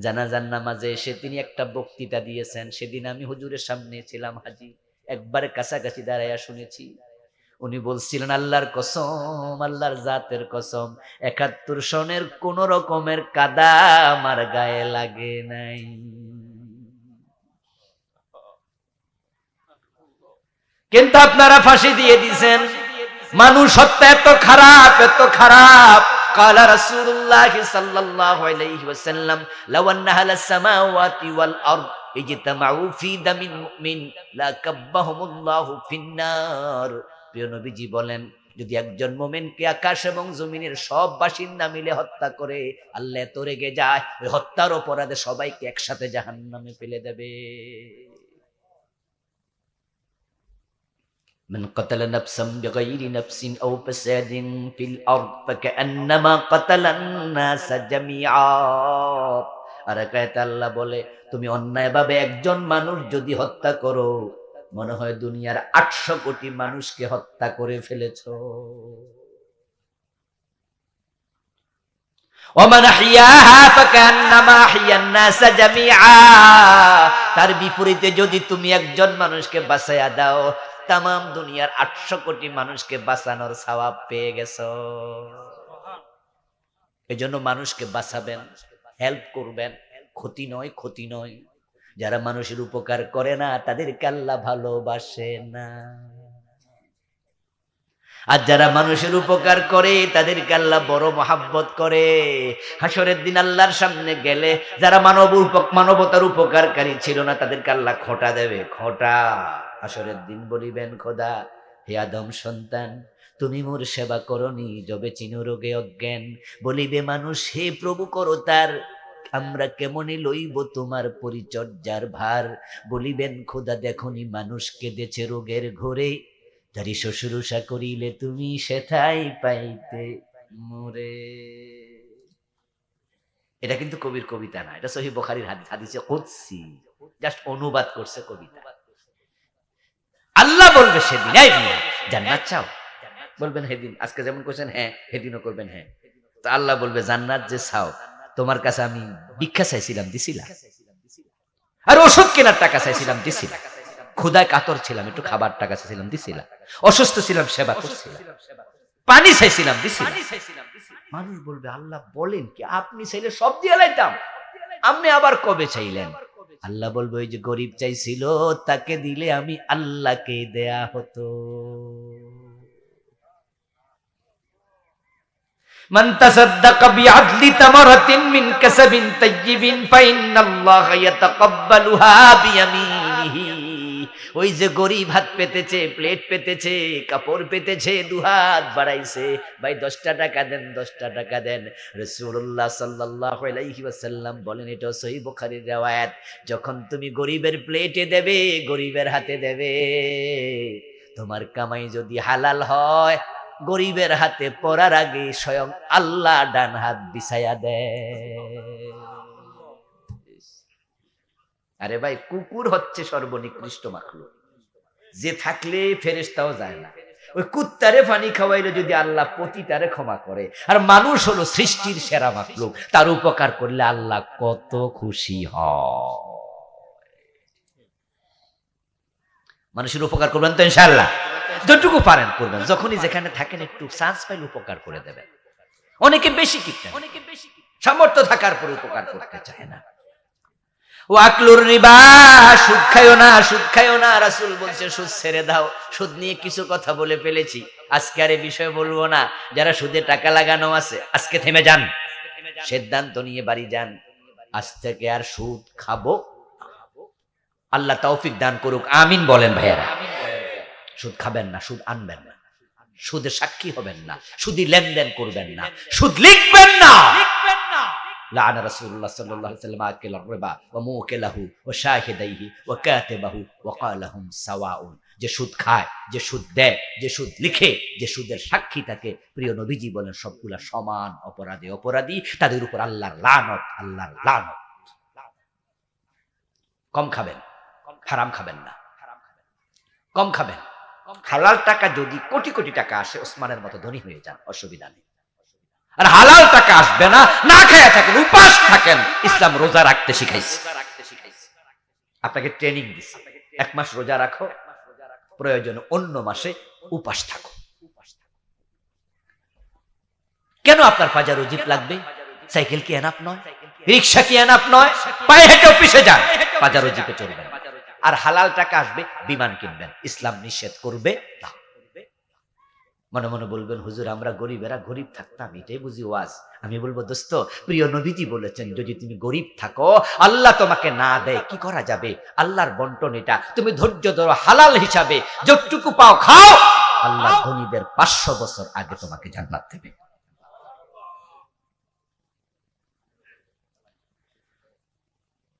জানাজার নামাজে এসে তিনি একটা বক্তৃতা দিয়েছেন। সেদিন আমি হুজুরের সামনে ছিলাম হাজির, একবারে কাছাকাছি দাঁড়াইয়া শুনেছি। উনি বলছিলেন, আল্লাহর কসম, আল্লাহর জাতের কসম, 71 সনের কোন রকমের কাদা আমার গায়ে লাগে নাই। কিন্তু আপনারা ফাঁসি দিয়ে দিয়েছেন। মানুষ হত্যা এত খারাপ, এত খারাপ। কালা রাসূলুল্লাহ সাল্লাল্লাহু আলাইহি ওয়াসাল্লাম, লাউ আন্না আহলাস সামাওয়াতি ওয়াল আরদ ইজতামাউ ফি দামিন মুমিন লাকাব্বাহুমুল্লাহু ফিন্নার। প্রিয় নবীজি বলেন, যদি একজন মুমিনকে আকাশ এবং জমিনের সব বাসিন্দা মিলে হত্যা করে, আল্লাহ এত রেগে যায়, ওই হত্যার অপরাধে সবাইকে একসাথে জাহান্নামে ফেলে দেবে। من قتل نفسا بغير نفس أو فساد في الأرض فكأنما قتل الناس جميعا। আর আয়াতে আল্লাহ বলে, তুমি অন্যায়ভাবে একজন মানুষ যদি হত্যা করো, মনে হয় দুনিয়ার 800 কোটি মানুষকে হত্যা করে ফেলেছো। ওমান আহইয়াহা ফাকান্নামা আহইয়ান নাস জামিআ। তার বিপরীতে যদি তুমি একজন মানুষকে বাঁচাইয়া দাও, তাম দুনিয়ার 800 কোটি মানুষকে বাঁচানোর সওয়াব পেয়ে গেছো। এজন্য মানুষকে বাঁচাবেন, হেল্প করবেন, ক্ষতি নয়, ক্ষতি নয়। যারা মানুষের উপকার করে না তাদেরকে আল্লাহ ভালোবাসে না। আর যারা মানুষের উপকার করে তাদেরকে আল্লাহ বড় মহাব্বত করে। হাসরের দিন আল্লাহর সামনে গেলে যারা মানবতার উপকারকারী ছিল না তাদেরকে আল্লাহ খোঁটা দেবে, খোঁটা। হাসরের দিন বলিবেন, খোদা, হে আদম সন্তান, তুমি মোর সেবা করনি, যবে চিনো রোগে অজ্ঞান। বলিবে মানুষ, হে প্রভু করো তার, আমরা কেমনে লইব তোমার পরিচর্যার ভার। বলিবেন, খোদা দেখনি মানুষ কেঁদেছে রোগের ঘোরে, তারি শুশ্রূষা করিলে তুমি সেথাই পাইতে মোরে। এটা কিন্তু কবির কবিতা না, এটা সহিহ বুখারীর হাদিসে কুদসি, জাস্ট অনুবাদ করছে কবিতা। আল্লাহ বলবে সেদিন, এই জান্নাত চাও? বলবেন হেদিন, আজকে যেমন কইছেন হ্যাঁ, হেদিনও করবেন হ্যাঁ। তো আল্লাহ বলবে, জান্নাত যে চাও, তোমার কাছে আমি ভিক্ষা চাইছিলাম, দিছিলা? আর ওষুধ কেনার টাকা চাইছিলাম, দিছিলা? ক্ষুধায় কাতর ছিলাম, একটু খাবার টাকা চাইছিলাম, দিছিলা? অসুস্থ ছিলাম, সেবা করছিলাম? পানি চাইছিলাম, দিছিলা? মানুষ বলবে, আল্লাহ বলেন কি, আপনি চাইলে সব দিয়ে লাইতাম, আপনি আবার কবে চাইলেন? আল্লাহ বলবে, ওই যে গরিব চাইছিল তাকে দিলে আমি আল্লাহকে দেয়া হতো। মান তাসাদদাকা বিআদলি তামারাতিন মিন কাসাবিন তাইয়্যিবিন ফাইন্নাল্লাহা ইয়াতাকাব্বালুহা বিয়ামিনিহি ওই যে গরিব হাত পেতেছে, প্লেট পেতেছে, কাপড় পেতেছে, দুহাত বাড়াইছে, ভাই 10টা টাকা দেন, 10টা টাকা দেন। রাসূলুল্লাহ সাল্লাল্লাহু আলাইহি ওয়াসাল্লাম বলেন, এটা সহিহ বুখারীর riwayat, যখন তুমি গরিবের প্লেটে দেবে, গরিবের হাতে দেবে, তোমার কামাই যদি হালাল হয়, গরিবের হাতে পড়ার আগে স্বয়ং আল্লাহ ডান হাত বিছায়া দেয়। আরে ভাই, কুকুর হচ্ছে সর্বনিকৃষ্ট মাখলুক, যে থাকলে ফেরেশতাও যায় না। ওই কুত্তারে পানি খাওয়াইলে যদি আল্লাহ পতিতারে ক্ষমা করে, আর মানুষ হলো সৃষ্টির সেরা মাখলুক, তার উপকার করলে আল্লাহ কত খুশি হয়। মানুষের উপকার করবেন তো ইনশাআল্লাহ, যতটুকু পারেন করবেন। যখনই যেখানে থাকেন একটু চান্স পাইলে উপকার করে দেবেন। অনেকে বেশি কিপটেন, সামর্থ্য থাকার পর উপকার করতে চায় না। ওয়াকলুর রিবা, সুদ খাইও না, সুদ খাইও না। রাসূল বলছে সুদ ছেড়ে দাও। সুদ নিয়ে কিছু কথা বলে ফেলেছি, আজকে আর এই বিষয়ে বলবো না। যারা সুদে টাকা লাগানো আছে, আজকে থেমে যান, সিদ্ধান্ত নিয়ে বাড়ি যান, আজ থেকে আর সুদ খাবো। আল্লাহ তৌফিক দান করুক, আমিন বলেন ভাইয়েরা। সুদ খাবেন না, সুদ আনবেন না, সুদের সাক্ষী হবেন না, সুদি লেনদেন করবেন না, সুদ লিখবেন না। লাআনা রাসূলুল্লাহ সাল্লাল্লাহু আলাইহি ওয়াসাল্লাম আকিলার রিবা ওয়া মুকিলাহু ওয়া শাহিদাইহি ওয়া কাতিবাহু ওয়া ক্বালাহুম সাওয়াউন। যে সুদ খায়, যে সুদ দেয়, যে সুদ লিখে, যে সুদের সাক্ষী থাকে, প্রিয় নবীজি বলেন সবগুলা সমান অপরাধী, অপরাধী, তাদের উপর আল্লাহর লানত, আল্লাহর লানত। কম খাবেন, হারাম খাবেন না, কম খাবেন। হালাল টাকা যদি কোটি কোটি টাকা আসে, ওসমানের মতো ধনী হয়ে যান, অসুবিধা নেই। আর হালাল টাকা আসবে না, না খেয়ে থাকেন, উপাস থাকেন। ইসলাম রোজা রাখতে শিখাইছে, আপনাকে ট্রেনিং দিচ্ছে। 1 মাস রোজা রাখো, প্রয়োজনে অন্য মাসে উপাস থাকো। কেন আপনার পাজার অজিব লাগবে? সাইকেল কি এনাফ নয়? রিক্সা কি এনাফ নয়? পায়ে হেঁটে অফিসে যান, পাজার অজিবে চলবেন। আর হালাল টাকা আসবে, বিমান কিনবেন, ইসলাম নিষেধ করবে না। মনে মনে বলবেন, হুজুর আমরা গরিবেরা গরিব থাকতাম, এটাই বুঝি ওয়াজ। আমি বলবো, দোস্ত, প্রিয় নবীজি বলেছেন, যদি তুমি গরিব থাকো, আল্লাহ তোমাকে না দেয়, কি করা যাবে? আল্লাহর বন্টন এটা, তুমি ধৈর্য ধরো, হালাল হিসাবে যতটুকু পাও খাও, আল্লাহ ধনীদের 500 বছর আগে তোমাকে জান্নাত দেবে।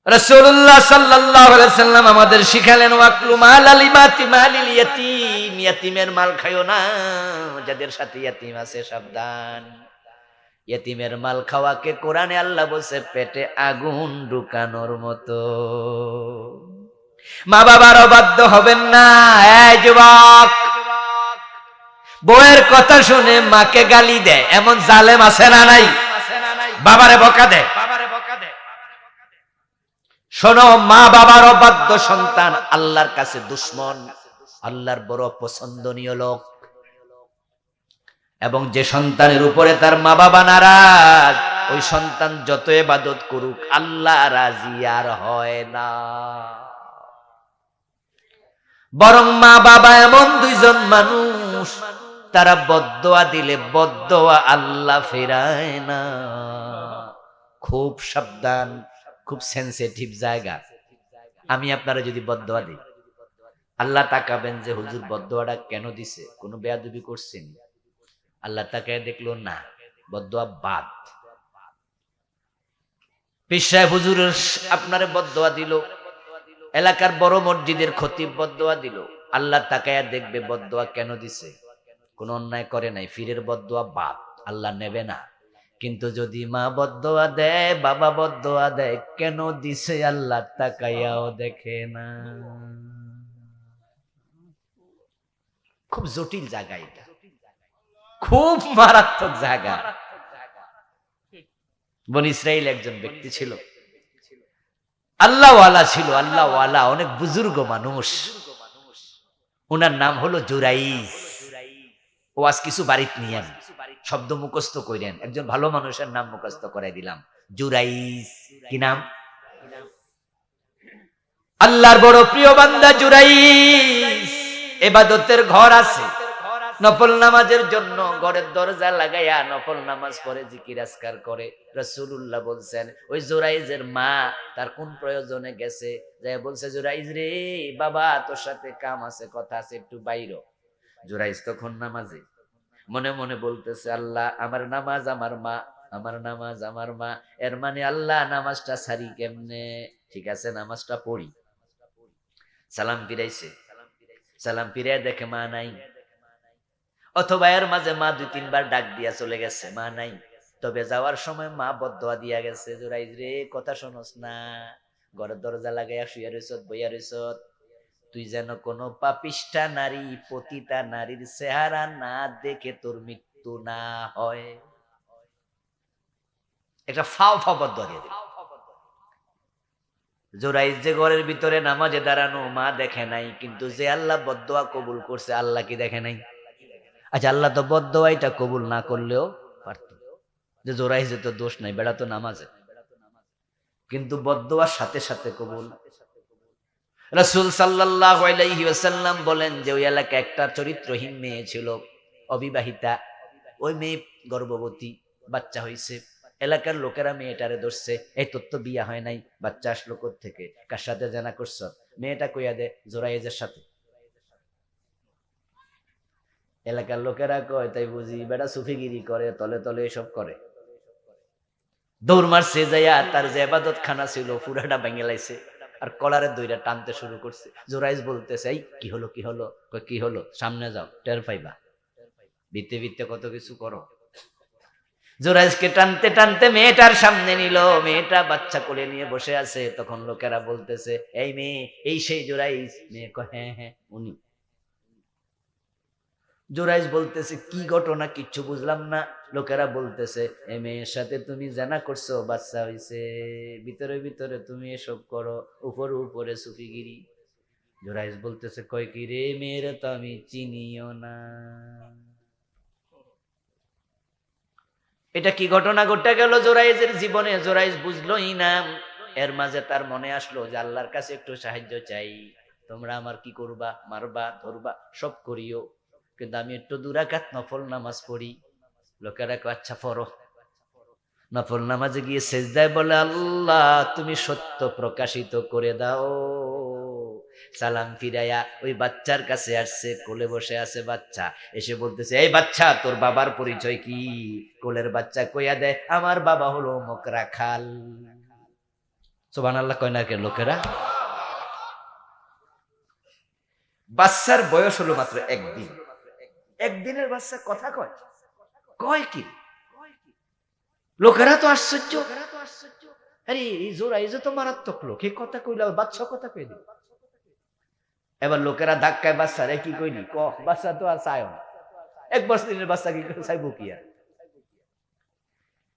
রাসূলুল্লাহ সাল্লাল্লাহু আলাইহি ওয়াসাল্লাম আমাদের শিখালেন, ওয়াকলু মালাল মালিল ইয়াতীম, ইয়াতীমের মাল খায়ো না। যাদের সাথে ইয়াতীম আছে সাবধান। ইয়াতীমের মাল খাওয়াকে কোরআনে আল্লাহ বলছে পেটে আগুন ঢুকানোর মতো। মা বাবার অবাধ্য হবেন না। এই যুবক, বউয়ের কথা শুনে মাকে গালি দেয়, এমন জালেম আছে না নাই? বাবারে বকা দেয়। শোনো, মা বাবার অবাধ্য সন্তান আল্লাহর কাছে দুশ্মন, আল্লাহর বড় পছন্দনীয় লোক। এবং যে সন্তানের উপরে তার মা বাবা নারাজ, ওই সন্তান যত ইবাদত করুক, আল্লাহ রাজি আর হয় না। বরং মা বাবা এমন দুইজন মানুষ, তারা বদদোয়া দিলে বদদোয়া আল্লাহ ফেরায় না। খুব সাবধান, খুব সেনসিটিভ জায়গা। আমি আপনারা যদি বদদোয়া দিই, আল্লাহ তাকাবেন যে হুজুর বদদোয়াটা কেন দিছে, কোনো বেয়াদবি করছেন? আল্লাহ তাকায় দেখলো না, বদদোয়া বাদ। পীর সাহেব হুজুর আপনারে বদদোয়া দিল, এলাকার বড় মসজিদের খতিব বদদোয়া দিল, আল্লাহ তাকায় দেখবে বদদোয়া কেন দিছে, কোনো অন্যায় করে নাই, ফিরের বদদোয়া বাদ, আল্লাহ নেবে না। কিন্তু যদি মা বদদোয়া দেয়, বাবা বদদোয়া দেয়, কেন দিছে আল্লাহ তাকাইয়াও দেখে না। খুব জটিল জায়গা এটা, খুব মারাত্মক জায়গা। বনি ইসরাইল একজন ব্যক্তি ছিল, আল্লাহওয়ালা ছিল, আল্লাহওয়ালা, অনেক বুজুর্গ মানুষ। ওনার নাম হলো জুরাইজ। ও আজ কিছু বাড়িতে নিয়েন, শব্দ মুখস্থ করেন, একজন ভালো মানুষের নাম মুখস্থ করাই দিলাম, জুরাইজ। কি নাম? আল্লাহর বড় প্রিয় বান্দা জুরাইজ। ইবাদতের ঘর আছে, নফল নামাজের জন্য ঘরের দরজা লাগাইয়া নফল নামাজ পড়ে জিকির আজকার করে। রাসূলুল্লাহ বলছেন ওই জুরাইজের মা তার কোন প্রয়োজনে গেছে, যে বলছে জুরাইজ রে বাবা তোর সাথে কাম আছে, কথা আছে, একটু বাইর হ। জুরাইজ তখন নামাজে মনে মনে বলতেছে আল্লাহ আমার নামাজ আমার মা, আমার নামাজ আমার মা, এর মানে আল্লাহ নামাজটা সারি কেমনে? ঠিক আছে নামাজটা পড়ি। সালাম ফিরাইছে, সালাম ফিরে দেখে মা নাই, অথবা এর মাঝে মা 2-3 বার ডাক দিয়া চলে গেছে, মা নাই। তবে যাওয়ার সময় মা বদদোয়া দিয়া গেছে, জুরাইজ রে কথা শোনস না, ঘরের দরজা লাগাইয়া শুয়ে রইছত, বইয়া রইছত, তুই যেন কোনো পাপিষ্ঠা নারী পতিতা নারীর চেহারা না দেখে তোর মৃত্যু না হয়। একটা ফাও ফাও বদদোয়া দিয়ে দিল। জুরাইজ যে ঘরের ভিতরে নামাজে দাঁড়ানো, মা দেখে নাই, কিন্তু যে আল্লাহ বদদোয়া কবুল করছে আল্লাহ কি দেখে নাই? আচ্ছা আল্লাহ তো বদদোয়াটা কবুল না করলেও পারত, যে জোরাইজে তো দোষ নাই, বেড়া তো নামাজে, কিন্তু বদদোয়ার সাথে সাথে কবুল। রাসূল সাল্লাল্লাহু আলাইহি ওয়াসাল্লাম বলেন যে ওই এলাকায় একটা চরিত্রহীন মেয়ে ছিল, অবিবাহিতা। ওই মেয়ে গর্ভবতী, বাচ্চা হইছে। এলাকার লোকেরা মেয়েটারে ধরছে, এই তোর তো বিয়া হয় নাই, বাচ্চা আসলো কোত্থেকে, কার সাথে জানা করছ? মেয়েটা কইয়া দে জোরাইজের সাথে। এলাকার লোকেরা কয় তাই বুঝি বেটা সুফিগিরি করে, তলে তলে এসব করে। দৌড় মারছে, যাইয়া তার যে ইবাদত খানা ছিল পুরাটা ভেঙে লাইছে, আর কলারের দইটা টানতে শুরু করছে। জোরাইজ বলতেছে এই কি হলো কি হলো? কয় কি হলো? সামনে যাও টের পাইবা, ভিতে ভিতে কত কিছু করো। জোরাইজকে টানতে টানতে মেয়েটার সামনে নিল, মেয়েটা বাচ্চা কোলে নিয়ে বসে আছে। তখন লোকেরা বলতেছে এই মেয়ে এই সেই জোরাইজ? মেয়ে কয় হ্যাঁ হ্যাঁ উনি। জোরাইজ বলতেছে কি ঘটনা, কিচ্ছু বুঝলাম না। লোকেরা বলতেছে এই মেয়ের সাথে তুমি জানা করছো, বাচ্চা হইছে, ভিতরে ভিতরে তুমি এসব করো, উপরে উপরে সুফিগিরি। জোরাইজ বলতেছে কয় কি রে, মেয়েরা তো আমি চিনিও না। এটা কি ঘটনা ঘটে গেল জোরাইজের জীবনে, জোরাইজ বুঝলোই না। এর মাঝে তার মনে আসলো যে আল্লাহর কাছে একটু সাহায্য চাই, তোমরা আমার কি করবা, মারবা ধরবা সব করিও, কিন্তু আমি একটু 2 রাকাত নফল নামাজ পড়ি। লোকেরা আচ্ছা পড়ো। নফল নামাজে গিয়ে সেজদায় বলে আল্লাহ তুমি সত্য প্রকাশিত করে দাও। সালাম ফিরাইয়া ওই বাচ্চার কাছে আসছে, কোলে বসে আছে বাচ্চা, এসে বলতেছে এই বাচ্চা তোর বাবার পরিচয় কি? কোলের বাচ্চা কইয়া দেয় আমার বাবা হলো অমুক রাখাল। সুবহানাল্লাহ কয় না কে লোকেরা? বাচ্চার বয়স হলো মাত্র 1 দিন। 1 দিনের বাচ্চা কথা কয়, কয় কি? লোকেরা তো আশ্চর্য, আরে এই জোরাইজ তো মারাত্মক লোক, এই কথা কইলা বাচ্চা কথা কই দিল। এবার লোকেরা ধাক্কায় বাচ্চা রে কি কইলি ক, বাচ্চা তো আর চায় না, 1 বছরের বাচ্চা কি চাইবো কি আর।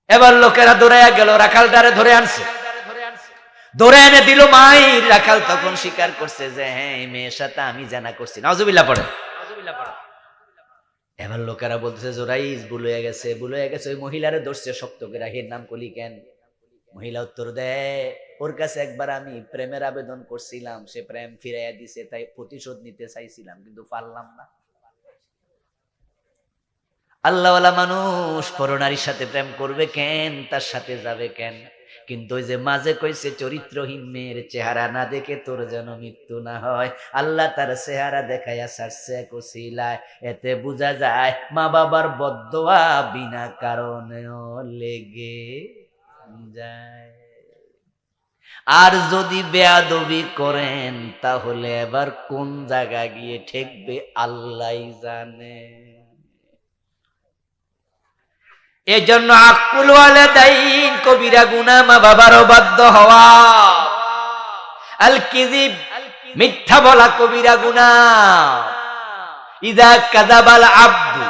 এবার লোকেরা দৌড়াইয়া গেল, রাখালটারে ধরে আনছে, ধরে এনে দিল মাই। রাখাল তখন স্বীকার করছে যে হ্যাঁ এই মেয়ের সাথে আমি জানা করছি। নাউজুবিল্লাহ পড়ে। এবার লোকেরা বলতেছে জোরাইজ ভুল হয়ে গেছে, ভুল হয়ে গেছে। ওই মহিলারে ধরছে শক্ত করে, হের নাম কলি কেন? মহিলা উত্তর দেয় ওর কাছে একবার আমি প্রেমের আবেদন করছিলাম, সে প্রেম ফিরাইয়া দিছে, তাই প্রতিশোধ নিতে চাইছিলাম কিন্তু পারলাম না। আল্লাহওয়ালা মানুষ পরনারীর সাথে প্রেম করবে কেন, তার সাথে যাবে কেন? কিন্তু ওই যে মাঝে কইছে চরিত্রহীন মেয়ের চেহারা না দেখে তোর যেন মৃত্যু না হয়, আল্লাহ তার চেহারা দেখাইয়া ছাড়ছে কছিলায়। এতে বোঝা যায় মা বাবার বদদোয়া বিনা কারণেও লেগে যায়। আর যদি বেয়াদবি করেন তাহলে এবার কোন জায়গা গিয়ে ঠেকবে আল্লাহই জানে। এজন্য আকুল ওয়ালিদাইন কবিরা গুনাহ, মা বাবার অবাধ্য হওয়া। আল কিযিব মিথ্যা বলা কবিরা গুনাহ। ইযা কাযাবাল আবদু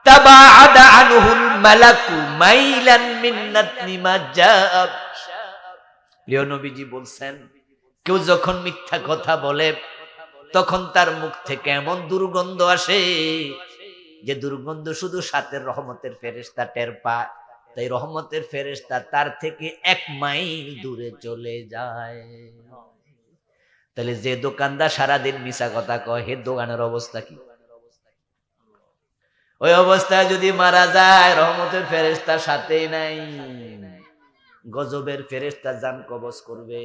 তাবাআদা আনহুল মালাকু মাইলান মিন্নাতনি মা জাআ। প্রিয় নবীজি বলছেন কেউ যখন মিথ্যা কথা বলে তখন তার মুখ থেকে এমন দুর্গন্ধ আসে যে দুর্গন্ধ শুধু সাথের রহমতের ফেরেশতা টের পায়, তাই রহমতের ফেরেশতা তার থেকে 1 মাইল দূরে চলে যায়। তাহলে যে দোকানদার সারাদিন মিছা কথা কয়, হে দোকানের অবস্থা কি? ওই অবস্থায় যদি মারা যায়, রহমতের ফেরেশতা সাথেই নাই, গজবের ফেরেশতা জান কবজ করবে।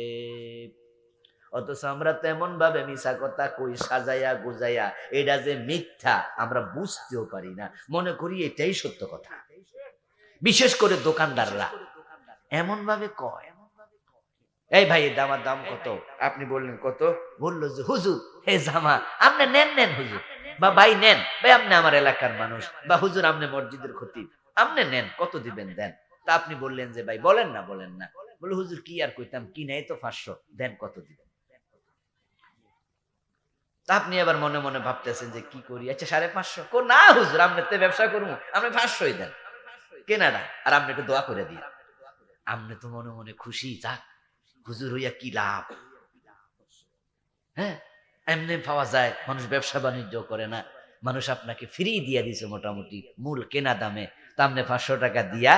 অথচ আমরা তেমন ভাবে মিছা কথা কই, সাজাইয়া গুজাইয়া, এটা যে মিথ্যা আমরা বুঝতেও পারি না, মনে করি এটাই সত্য কথা। বিশেষ করে দোকানদাররা এমন ভাবে কয়, এই ভাই জামার দাম কত? আপনি বললেন কত? বললো যে হুজুর হে জামা আপনি নেন নেন হুজুর, বা ভাই নেন, ভাই আপনি আমার এলাকার মানুষ, বা হুজুর আপনি মসজিদের খতিব, আপনি নেন, কত দিবেন দেন। তা আপনি বললেন যে ভাই বলেন না বলেন না, বলে হুজুর কি আর কইতাম, কি নেই তো 500, দেন কত দিবেন। তা আপনি আবার মনে মনে ভাবতেছেন যে কি করি, আচ্ছা 550, কো না হুজুর আপনি তো ব্যবসা করবো, আপনি 500ই দেন কেনাটা, আর আপনাকে দোয়া করে দিই। আপনি তো মনে মনে খুশি, যাক হুজুর হইয়া কি লাভ। হ্যাঁ, এমনি পাওয়া যায়, মানুষ ব্যবসা বাণিজ্য করে না, মানুষ আপনাকে ফ্রি দিয়া দিছে মোটামুটি মূল কেনা দামে, তা আপনি 500 টাকা দিয়া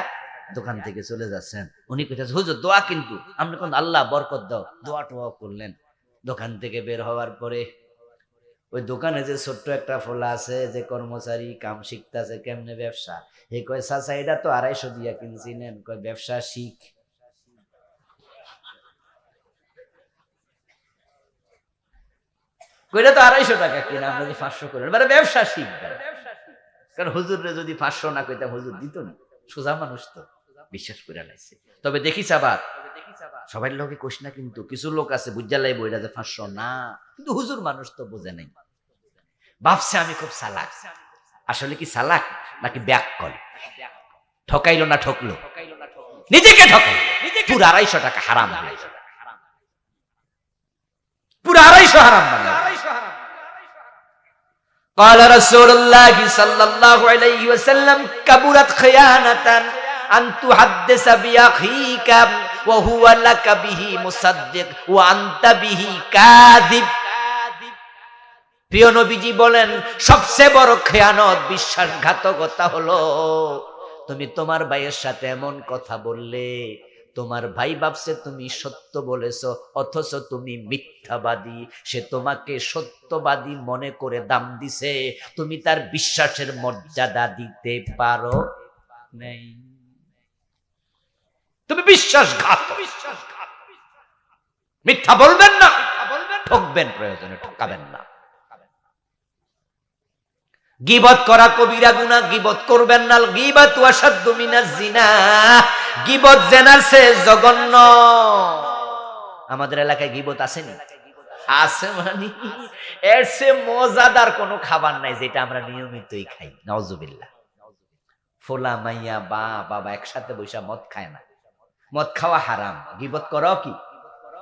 দোকান থেকে চলে যাচ্ছেন। উনি কইতেছে হুজুর দোয়া কিন্তু, আপনি কোন আল্লাহ বরকত দাও, দোয়া টোয়া করলেন। দোকান থেকে বের হওয়ার পরে ওই দোকানে যে ছোট্ট একটা ফোলা আছে, যে কর্মচারী কাম শিখতেছে কেমনে ব্যবসা, এই কয় চাচা এটা তো 250 দিয়া কিনছি, নেন। কয় ব্যবসা শিখ। কইটা তো 250 টাকা কিনা, আমরা যে 500 করেন, মানে ব্যবসা শিখবেন। কারণ হুজুরে যদি 500 না কইতাম হুজুর দিত না, সোজা মানুষ তো বিশ্বাস করে লাইছে। তবে দেখিস আবার সবাই লোকে কোশ না, কিন্তু কিছু লোক আছে বুঝা লাইব এটা যে 500 না, কিন্তু হুজুর মানুষ তো বোঝে নাই, ভাবছে আমি খুব চালাক। আসলে কি চালাক নাকি ব্যাককল? ঠকাইলো না ঠকলো? নিজেকে ঠকাইলো। পুরো 250 টাকা হারাম হয়ে গেল, পুরো 250 হারাম মানে। قال رسول الله صلى الله عليه وسلم كبرت خيانة أن تحدث بأخيك وهو لك به مصدق وأنت به كاذب। প্রিয় নবীজি বলেন সবচেয়ে বড় খেয়ানত, বিশ্বাসঘাতকতা হলো তুমি তোমার ভাইয়ের সাথে এমন কথা বললে, তোমার ভাই ভাবছে তুমি সত্য বলেছো, অথচ তুমি মিথ্যাবাদী। সে তোমাকে সত্যবাদী মনে করে দাম দিছে, তুমি তার বিশ্বাসের মর্যাদা দিতে পারো নাই। তুমি বিশ্বাসঘাতক। মিথ্যা বলবেন না, ঠকবেন, প্রয়োজনে ঠকাবেন না। গীবত করা কবিরা গুনাহ, গীবত করবেন না। গীবাতু আশাদ্দু মিনাজ জিনা, গীবত জিনার চেয়ে জঘন্য। আমাদের এলাকায় গীবত আসেনি? আছে, মানে এর চেয়ে মজাদার কোনো খাবার নাই যেটা আমরা নিয়মিতই খাই। নাউজুবিল্লাহ। ফোলা মাইয়া বা বাবা একসাথে বৈশা মদ খায় না, মদ খাওয়া হারাম, গীবত করাও কি,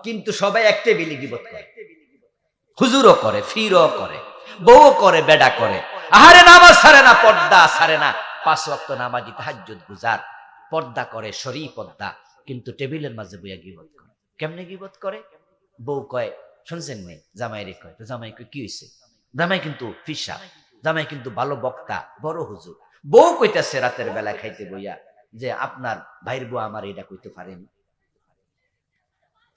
কিন্তু সবাই এক টেবিলে গীবত করে। হুজুরও করে, ফিরও করে, বউ করে, বেডা করে। আহারে নামাজ ছাড়ে না, পর্দা ছাড়ে না, 5 ওয়াক্ত নামাজি, তাহাজ্জুদ গুজার, পর্দা করে, শরী পর্দা, কিন্তু টেবিলের মাঝে বইয়া গীবত করে। কেমনে গীবত করে? বউ কয় শুনছেন নি, জামাই রে কয়, তো জামাই কয় কি হইছে? জামাই কিন্তু ফিসা, জামাই কিন্তু ভালো বক্তা, বড় হুজুর। বউ কইতাছে রাতের বেলা খাইতে বইয়া যে আপনার ভাইয়ের বউ আমার এটা কইতে পারেনি।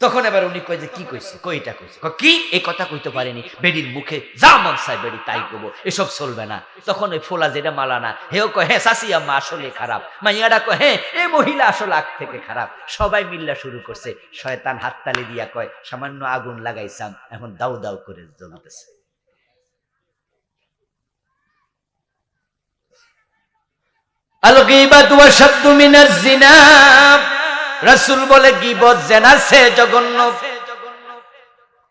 তখন এবার উনি কয় যে কি কইছে? কইটা কইছে। কি এই কথা কইতে পারেনি? বেডির মুখে যা মন চায় বেডি তাই কব, এসব চলবে না। তখন ওই ফোলা যেটা মালানা, হেও কয় হ্যাঁ চাচি আম্মা আসলে খারাপ, মাইয়াটা কয় হ্যাঁ এই মহিলা আসলে আগ থেকে খারাপ। সবাই মিল্লা শুরু করছে। শয়তান হাততালি দিয়া কয় সামান্য আগুন লাগাইছাম, এখন দাউ দাউ করে জ্বলতেছে। আল গীবাতু আশাদ্দু মিনাজ জিনা, রাসূল বলে গীবত জিনার চেয়ে জঘন্য।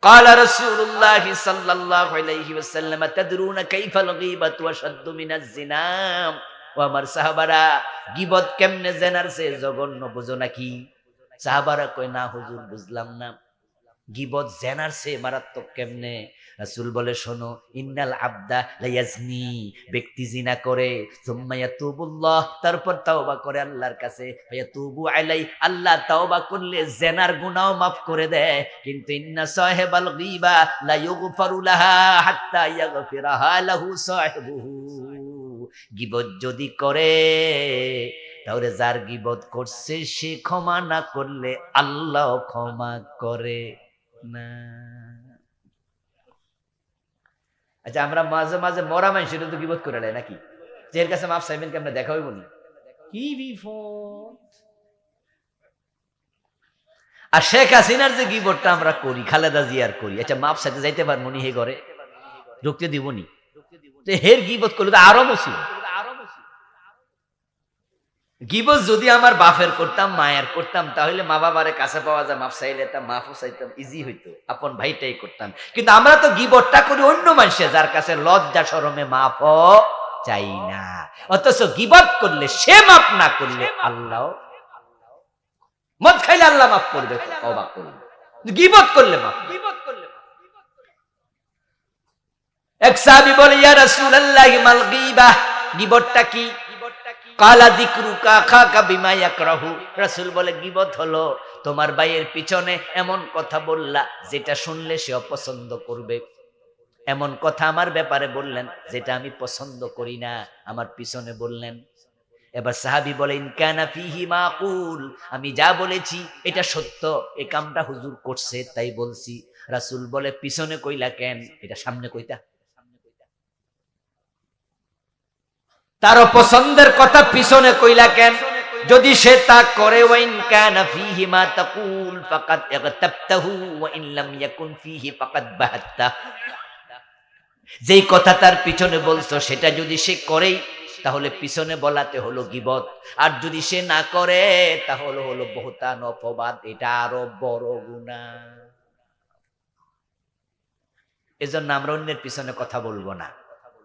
قال رسول الله صلى الله عليه وسلم تدرون كيف الغيبة أشد من الزنا। ও আমার সাহাবারা, গীবত কেমনে জিনার চেয়ে জঘন্য বুঝো নাকি? সাহাবারা কয় না হুজুর বুঝলাম না, গীবত জিনার চেয়ে মারাত্মক কেমনে? রাসূল বলে শোনো, ইন্নাল আবদা লায়াজনি, ব্যক্তি জিনা করে, সুম্মা ইয়াতুবুল্লাহ, তারপর তওবা করে আল্লাহর কাছে, ফায়াতুবু আলাই, আল্লাহ তওবা করলে জিনার গুনাহ maaf করে দেয়। কিন্তু ইন্না সাহিবাল গীবা লা ইউগফারু লাহা হাত্তা ইয়াগফিরাহা লাহু সাহিবুহু, গীবত যদি করে তাহলে যার গীবত করছে সে ক্ষমা না করলে আল্লাহ ক্ষমা করে না। আচ্ছা আমরা মাঝে মাঝে মরা মানুষের তো গীবত করে নেয় নাকি? যে এর কাছে মাফ চাইবেন কেমনে দেখা হইব নি? কি বিপদ! আর শেখ হাসিনার যে গিবটটা আমরা করি, খালেদা জিয়ার করি, আচ্ছা মাফ চাইতে যাইতে পারবো নি হে ঘরে? ঢুকতে দিব নি? হের গিবত করলে তো আরো মুসিবত। গিবত যদি আমার বাপের করতাম, মায়ের করতাম, তাহলে মা বাবারে কাছে পাওয়া যায়, মাফ চাইলে তা মাফও চাইতাম, ইজি হইতো, আপন ভাইটাই করতাম। কিন্তু আমরা তো গিবতটা করি অন্য মানুষে, যার কাছে লজ্জা শরমে মাফও চাই না। অথচ গিবত করলে সে মাফ না করলে আল্লাহ, মদ খাইলে আল্লাহ মাফ করবে, অবাক করবে, গিবত করলে মাফ। এক সাহাবী বলে, ইয়া রাসূলুল্লাহ মাল গীবাহ, গিবতটা কি? কালা যিকরুকা আখাকা বিমা ইয়াকরাহু। রাসূল বলে, গীবত হলো তোমার ভাইয়ের পিছনে এমন কথা বললা যেটা শুনলে সে অপছন্দ করবে। এমন কথা আমার ব্যাপারে বললেন যেটা আমি পছন্দ করি না, আমার পিছনে বললেন। এবার সাহাবী বলে, ইন কানা ফিহি মাকুল, আমি যা বলেছি এটা সত্য, এই কামটা হুজুর করছে তাই বলছি। রাসূল বলে, পিছনে কইলা কেন, এটা সামনে কইতা? তার পছন্দের কথা পিছনে কইলা কেন? যদি সে তা করে, ওয়াইন কানা ফিহি মা তাকুল ফাকাদ ইগতাবতাহু ওয়া ইন লাম ইয়াকুন ফিহি ফাকাদ বাহাত্তা। যেই কথা তার পিছনে বলছো সেটা যদি সে করেই, তাহলে পিছনে বলাতে হলো গীবত। আর যদি সে না করে তাহলে হলো বহতান, অপবাদ, এটা আরো বড় গুনাহ। এজন্য আমরা অন্যের পিছনে কথা বলবো না।